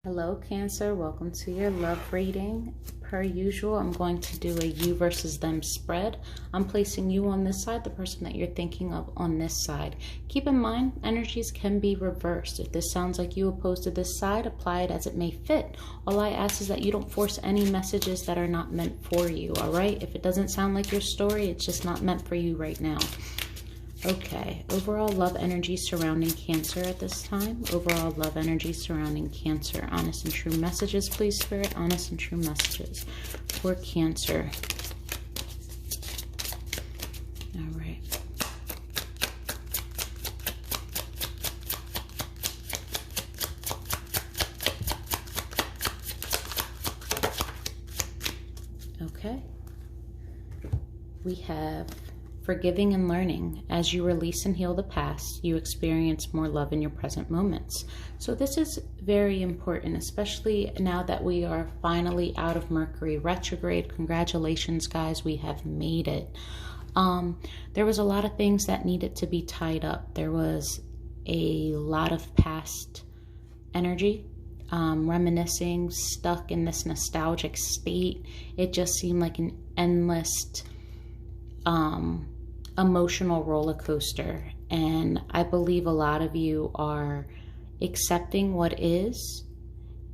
Hello, Cancer. Welcome to your love reading. Per usual, I'm going to do a you versus them spread. I'm placing you on this side, the person that you're thinking of on this side. Keep in mind, energies can be reversed. If this sounds like you opposed to this side, apply it as it may fit. All I ask is that you don't force any messages that are not meant for you, all right? If it doesn't sound like your story, it's just not meant for you right now. Okay, overall love energy surrounding Cancer at this time. Overall love energy surrounding Cancer. Honest and true messages, please, Spirit. Honest and true messages for Cancer. All right. Okay. We have forgiving and learning. As you release and heal the past, you experience more love in your present moments. So this is very important, especially now that we are finally out of Mercury retrograde. Congratulations, guys. We have made it. There was a lot of things that needed to be tied up. There was a lot of past energy, reminiscing, stuck in this nostalgic state. It just seemed like an endless emotional roller coaster, and I believe a lot of you are accepting what is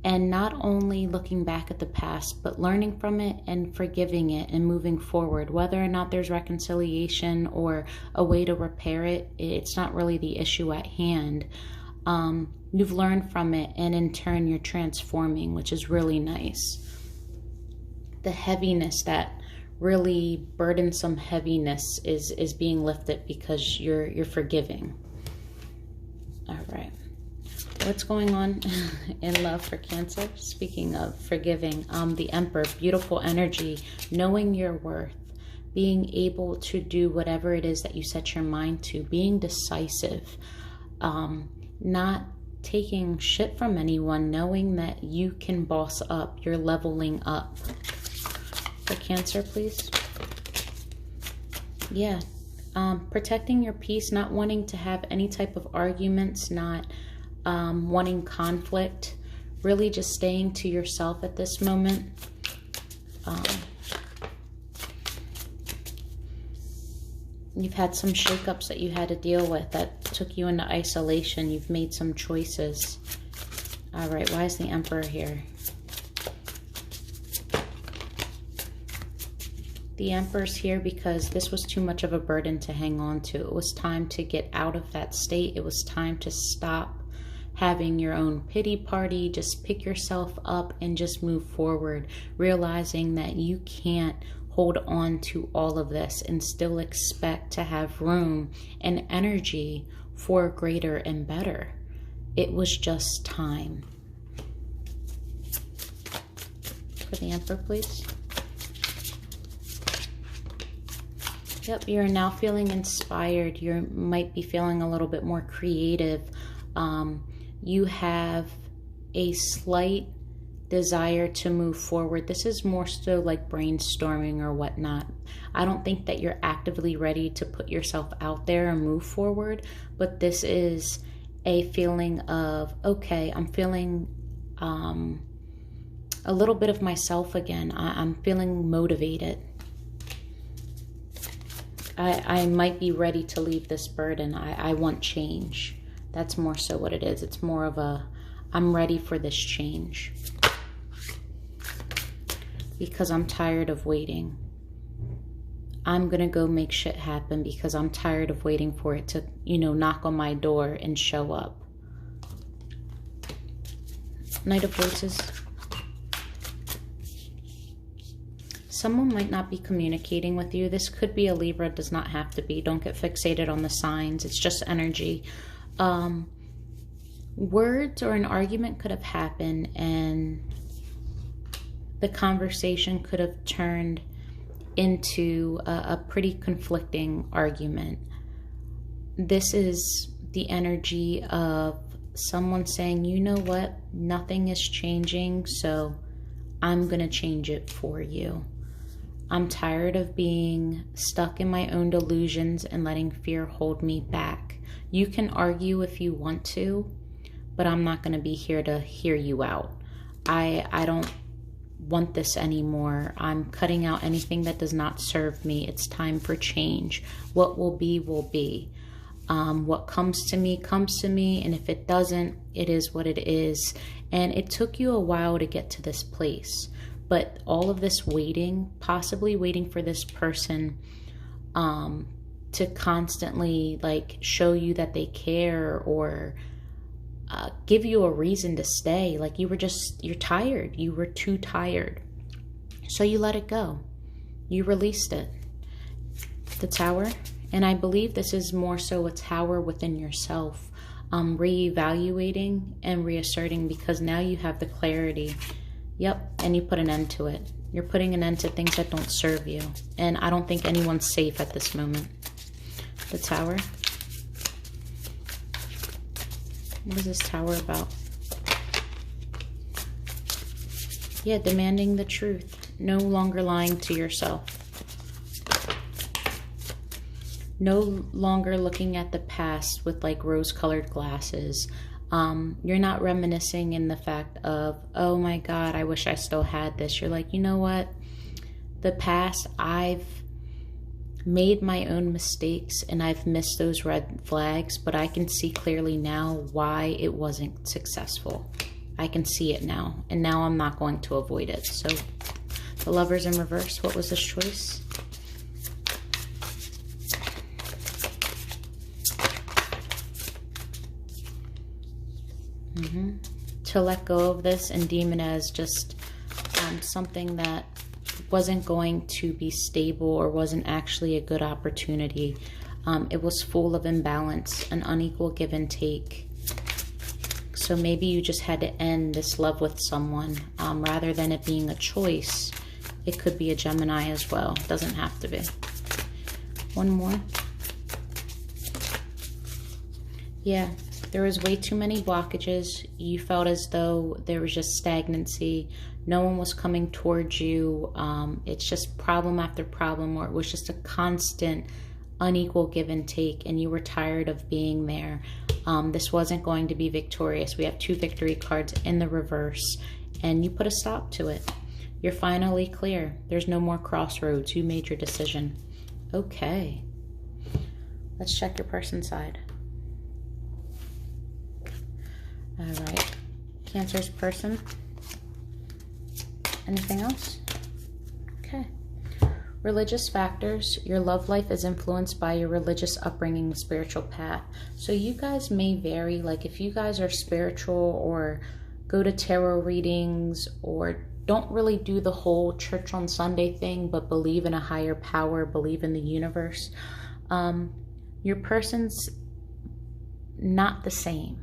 and not only looking back at the past but learning from it and forgiving it and moving forward. Whether or not there's reconciliation or a way to repair it, it's not really the issue at hand. You've learned from it, and in turn you're transforming, which is really nice. The heaviness, that really burdensome heaviness, is being lifted because you're forgiving. All right, what's going on in love for Cancer? Speaking of forgiving, the Emperor, beautiful energy, knowing your worth, being able to do whatever it is that you set your mind to, being decisive, not taking shit from anyone, knowing that you can boss up, you're leveling up. For Cancer, please. Yeah. Protecting your peace, not wanting to have any type of arguments, not wanting conflict, really just staying to yourself at this moment. You've had some shakeups that you had to deal with that took you into isolation. You've made some choices. All right, why is the Emperor here? The Emperor's here because this was too much of a burden to hang on to. It was time to get out of that state. It was time to stop having your own pity party. Just pick yourself up and just move forward, realizing that you can't hold on to all of this and still expect to have room and energy for greater and better. It was just time. For the Emperor, please. Yep, you're now feeling inspired. You might be feeling a little bit more creative. You have a slight desire to move forward. This is more so like brainstorming or whatnot. I don't think that you're actively ready to put yourself out there and move forward, but this is a feeling of, okay, I'm feeling a little bit of myself again. I'm feeling motivated. I might be ready to leave this burden. I want change. That's more so what it is. It's more of a, I'm ready for this change. Because I'm tired of waiting. I'm going to go make shit happen because I'm tired of waiting for it to, knock on my door and show up. Knight of Voices. Someone might not be communicating with you. This could be a Libra, does not have to be. Don't get fixated on the signs. It's just energy. Words or an argument could have happened and the conversation could have turned into a pretty conflicting argument. This is the energy of someone saying, you know what, nothing is changing, so I'm going to change it for you. I'm tired of being stuck in my own delusions and letting fear hold me back. You can argue if you want to, but I'm not going to be here to hear you out. I don't want this anymore. I'm cutting out anything that does not serve me. It's time for change. What will be, will be. What comes to me, and if it doesn't, it is what it is. And it took you a while to get to this place, but all of this waiting, possibly waiting for this person to constantly like show you that they care, or give you a reason to stay. Like you're tired. You were too tired. So you let it go. You released it. The Tower. And I believe this is more so a tower within yourself, reevaluating and reasserting, because now you have the clarity. Yep, and you put an end to it. You're putting an end to things that don't serve you. And I don't think anyone's safe at this moment. The Tower. What is this Tower about? Yeah, demanding the truth. No longer lying to yourself. No longer looking at the past with like rose-colored glasses. You're not reminiscing in the fact of, oh my God, I wish I still had this. You're like, you know what? The past, I've made my own mistakes and I've missed those red flags, but I can see clearly now why it wasn't successful. I can see it now, and now I'm not going to avoid it. So the Lovers in reverse, what was this choice? To let go of this and deem it as just something that wasn't going to be stable or wasn't actually a good opportunity. It was full of imbalance, an unequal give and take. So maybe you just had to end this love with someone rather than it being a choice. It could be a Gemini as well. Doesn't have to be. One more. Yeah. There was way too many blockages. You felt as though there was just stagnancy. No one was coming towards you. It's just problem after problem, or it was just a constant unequal give and take, and you were tired of being there. This wasn't going to be victorious. We have 2 victory cards in the reverse, and you put a stop to it. You're finally clear. There's no more crossroads. You made your decision. Okay. Let's check your person's side. All right, Cancer's person. Anything else? Okay. Religious factors. Your love life is influenced by your religious upbringing and spiritual path. So you guys may vary. Like if you guys are spiritual or go to tarot readings or don't really do the whole church on Sunday thing, but believe in a higher power, believe in the universe, your person's not the same.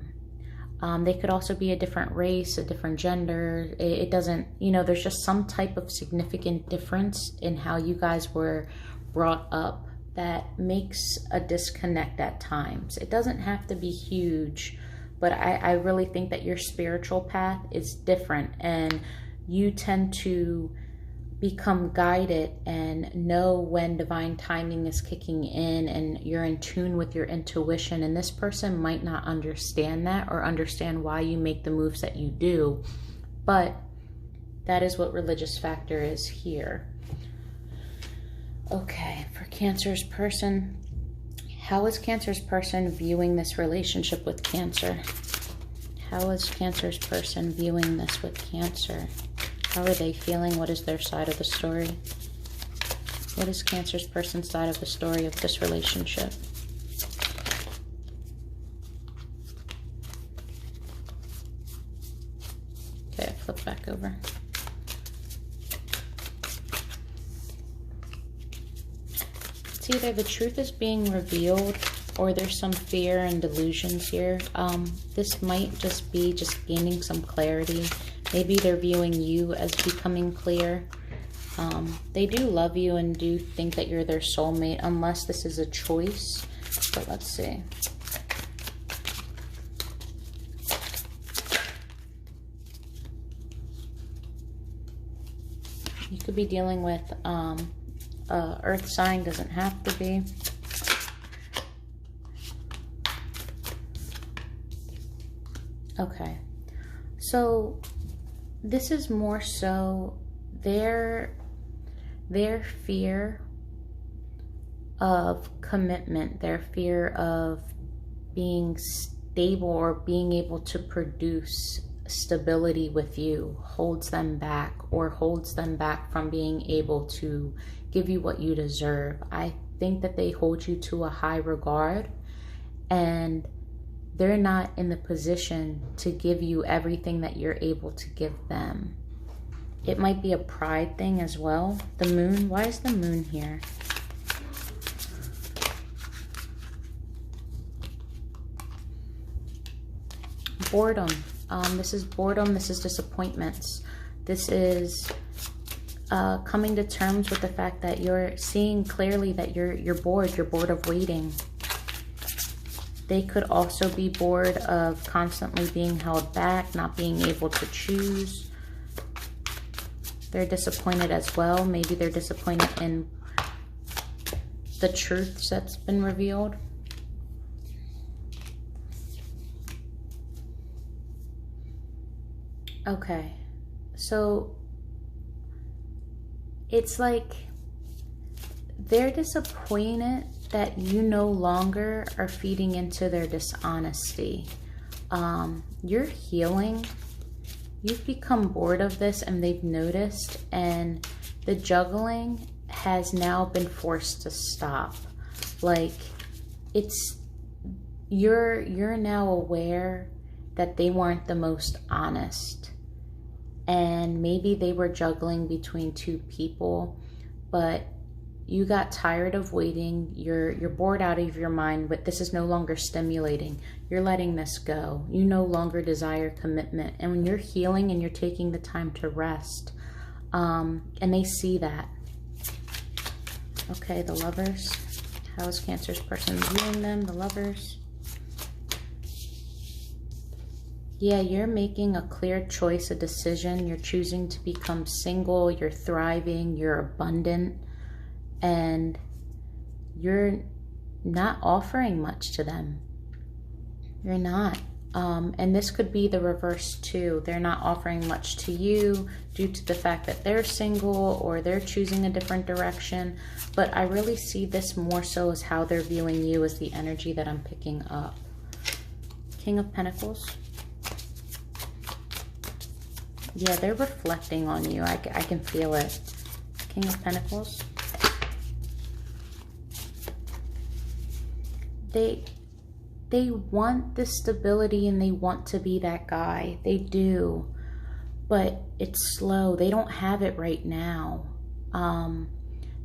They could also be a different race, a different gender. It doesn't, you know, there's just some type of significant difference in how you guys were brought up that makes a disconnect at times. It doesn't have to be huge, but I really think that your spiritual path is different, and you tend to become guided and know when divine timing is kicking in, and you're in tune with your intuition. And this person might not understand that or understand why you make the moves that you do, but that is what religious factor is here. Okay, for Cancer's person, how is Cancer's person viewing this relationship with Cancer? How is Cancer's person viewing this with Cancer? How are they feeling? What is their side of the story? What is Cancer's person's side of the story of this relationship? Okay, flip back over. It's either the truth is being revealed or there's some fear and delusions here. This might just be gaining some clarity. Maybe they're viewing you as becoming clear. They do love you and do think that you're their soulmate, unless this is a choice. But let's see. You could be dealing with earth sign, doesn't have to be. Okay, so this is more so their fear of commitment, their fear of being stable or being able to produce stability with you holds them back, or holds them back from being able to give you what you deserve. I think that they hold you to a high regard, and they're not in the position to give you everything that you're able to give them. It might be a pride thing as well. The moon, why is the moon here? Boredom. This is boredom. This is disappointments. This is coming to terms with the fact that you're seeing clearly that you're bored. You're bored of waiting. They could also be bored of constantly being held back, not being able to choose. They're disappointed as well. Maybe they're disappointed in the truths that's been revealed. Okay, so it's like they're disappointed that you no longer are feeding into their dishonesty. You're healing. You've become bored of this, and they've noticed, and the juggling has now been forced to stop. Like, you're now aware that they weren't the most honest, and maybe they were juggling between two people, but you got tired of waiting. You're bored out of your mind, but this is no longer stimulating. You're letting this go. You no longer desire commitment. And when you're healing and you're taking the time to rest, and they see that. Okay, the Lovers. How is Cancer's person viewing them? The Lovers. Yeah, you're making a clear choice, a decision. You're choosing to become single. You're thriving. You're abundant. And you're not offering much to them. You're not. And this could be the reverse too. They're not offering much to you due to the fact that they're single or they're choosing a different direction. But I really see this more so as how they're viewing you, as the energy that I'm picking up. King of Pentacles. Yeah, they're reflecting on you. I can feel it. King of Pentacles. They want this stability and they want to be that guy. They do. But it's slow. They don't have it right now.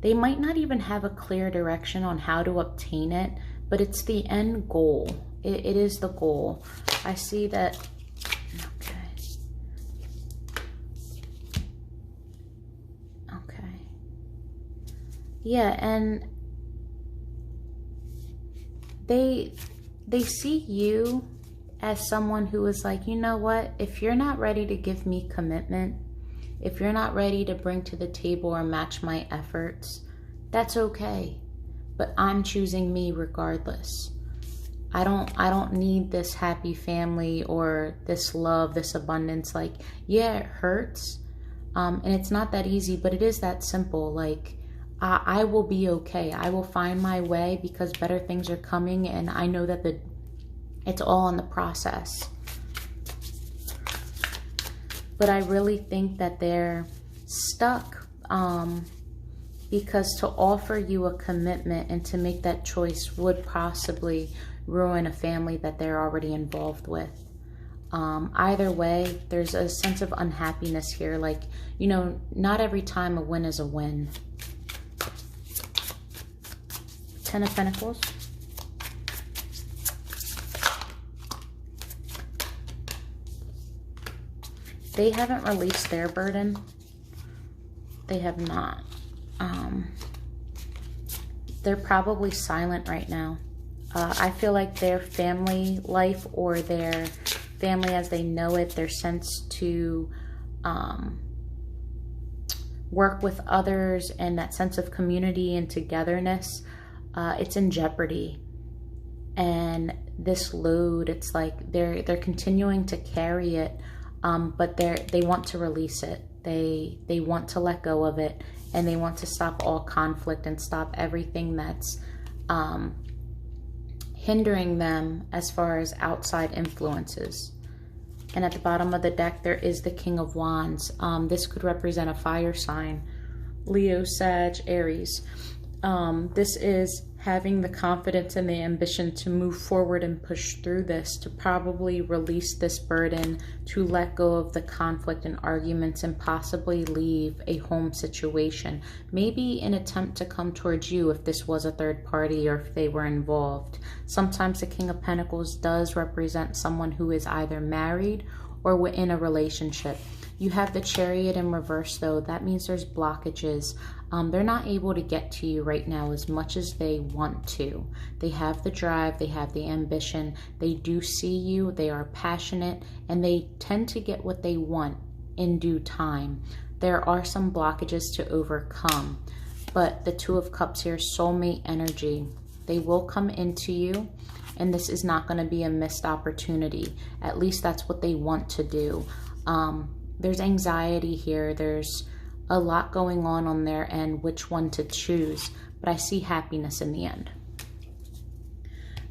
They might not even have a clear direction on how to obtain it, but it's the end goal. It is the goal. I see that. Okay. Yeah, and they see you as someone who is like, you know what, if you're not ready to give me commitment, if you're not ready to bring to the table or match my efforts, that's okay. But I'm choosing me regardless. I don't need this happy family or this love, this abundance. Like, yeah, it hurts. And it's not that easy, but it is that simple. Like, I will be okay. I will find my way because better things are coming, and I know that it's all in the process. But I really think that they're stuck because to offer you a commitment and to make that choice would possibly ruin a family that they're already involved with. Either way, there's a sense of unhappiness here. Like, you know, not every time a win is a win. Ten of Pentacles. They haven't released their burden. They have not. They're probably silent right now. I feel like their family life, or their family as they know it, their sense to work with others and that sense of community and togetherness, it's in jeopardy. And this load, it's like they're continuing to carry it but they want to release it. They want to let go of it, and they want to stop all conflict and stop everything that's hindering them as far as outside influences. And at the bottom of the deck, there is the King of Wands. This could represent a fire sign, Leo, Sag, Aries. This is having the confidence and the ambition to move forward and push through this, to probably release this burden, to let go of the conflict and arguments, and possibly leave a home situation. Maybe an attempt to come towards you if this was a third party or if they were involved. Sometimes the King of Pentacles does represent someone who is either married or in a relationship. You have the Chariot in reverse though. That means there's blockages. They're not able to get to you right now as much as they want to. They have the drive, they have the ambition, they do see you, they are passionate, and they tend to get what they want in due time. There are some blockages to overcome, but the Two of Cups here, soulmate energy. They will come into you, and this is not going to be a missed opportunity. At least that's what they want to do. There's anxiety here. There's a lot going on their end, which one to choose, but I see happiness in the end.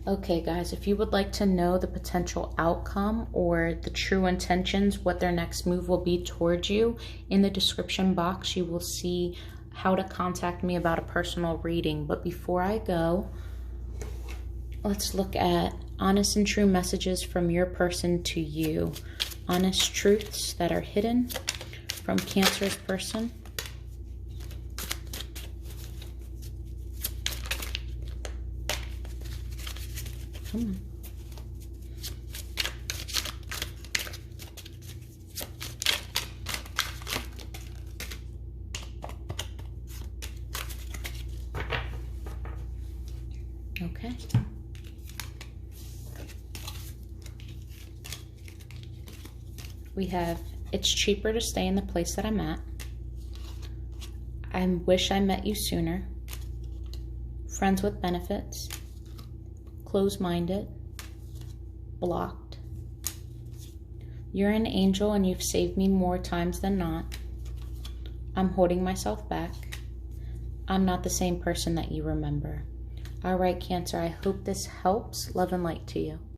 Okay, guys, if you would like to know the potential outcome or the true intentions, what their next move will be towards you, in the description box, you will see how to contact me about a personal reading. But before I go, let's look at honest and true messages from your person to you. Honest truths that are hidden from Cancer's person. Come on. Okay. We have, it's cheaper to stay in the place that I'm at. I wish I met you sooner. Friends with benefits. Close-minded. Blocked. You're an angel and you've saved me more times than not. I'm holding myself back. I'm not the same person that you remember. All right, Cancer, I hope this helps. Love and light to you.